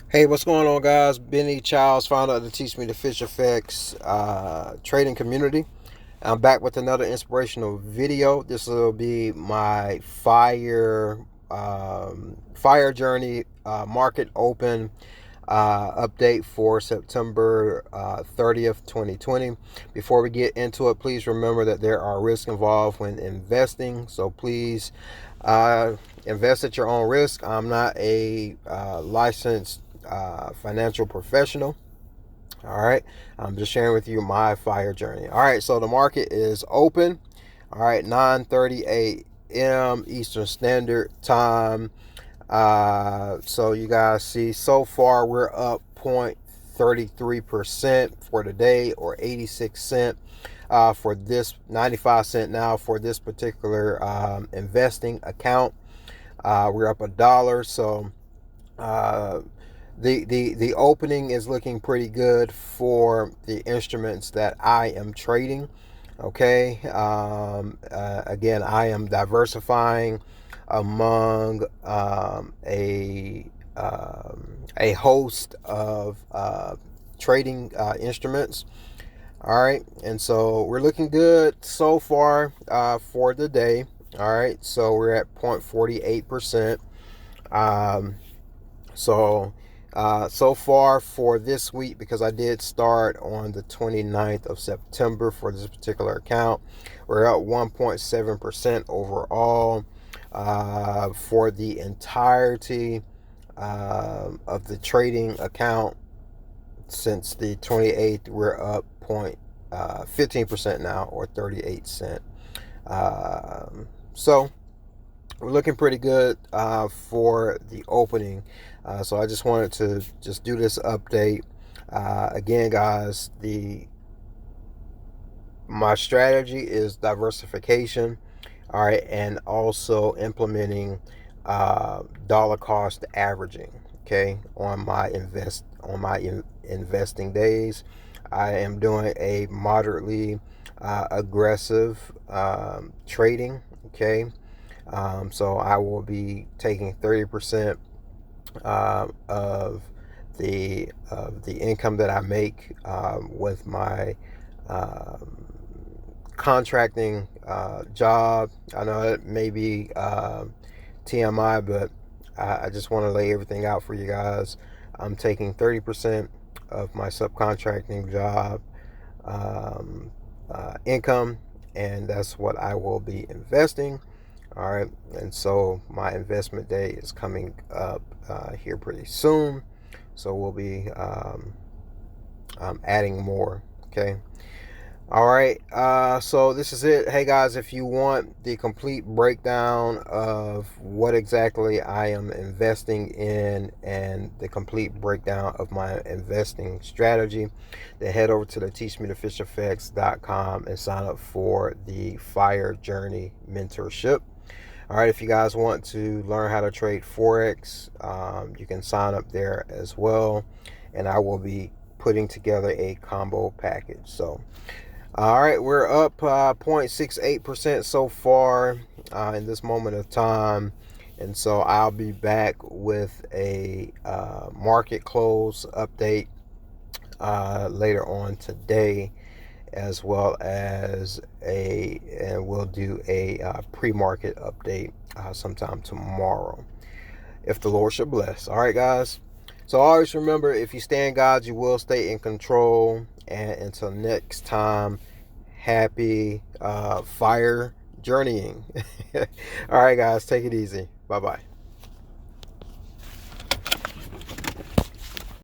Hey, what's going on, guys? Benny Childs, founder of the Teach Me to Fish Effects trading community. I'm back with another inspirational video. This will be my fire journey market open update for September 30th, 2020. Before we get into it, please remember that there are risks involved when investing. So please invest at your own risk. I'm not a licensed financial professional. All right. I'm just sharing with you my fire journey. All right. So the market is open. All right. 9:30 a.m. Eastern Standard Time. So you guys see so far we're up 0.33% for the day, or 86 cent for this 95 cent now for this particular investing account. We're up $1. So uh, the opening is looking pretty good for the instruments that I am trading. Okay. Again, I am diversifying among a host of trading instruments. All right, and so we're looking good so far for the day. All right, so we're at 0.48%. Um, so far for this week, because I did start on the 29th of September for this particular account, we're at 1.7% overall. For the entirety of the trading account since the 28th, we're up 15% now, or 38 cent. So we're looking pretty good for the opening. So I just wanted to just do this update. Again, guys, my strategy is diversification. All right, and also implementing dollar cost averaging. Okay, on my investing days, I am doing a moderately aggressive trading. Okay, so I will be taking 30% of the income that I make with my um, contracting job. I know it may be TMI, but I just want to lay everything out for you guys. I'm taking 30% of my subcontracting job um, income, and that's what I will be investing. All right, and so my investment day is coming up here pretty soon, so we'll be adding more. Okay. All right, so this is it. Hey guys, if you want the complete breakdown of what exactly I am investing in and the complete breakdown of my investing strategy, then head over to the teachmetofisheffects.com and sign up for the Fire Journey Mentorship. All right, if you guys want to learn how to trade Forex, you can sign up there as well, and I will be putting together a combo package. So all right, we're up 0.68% so far in this moment of time. And so I'll be back with a market close update later on today, as well as and we'll do a pre-market update sometime tomorrow, if the Lord should bless. All right, guys. So always remember, if you stay in God, you will stay in control. And until next time, happy fire journeying. All right, guys, take it easy. Bye bye.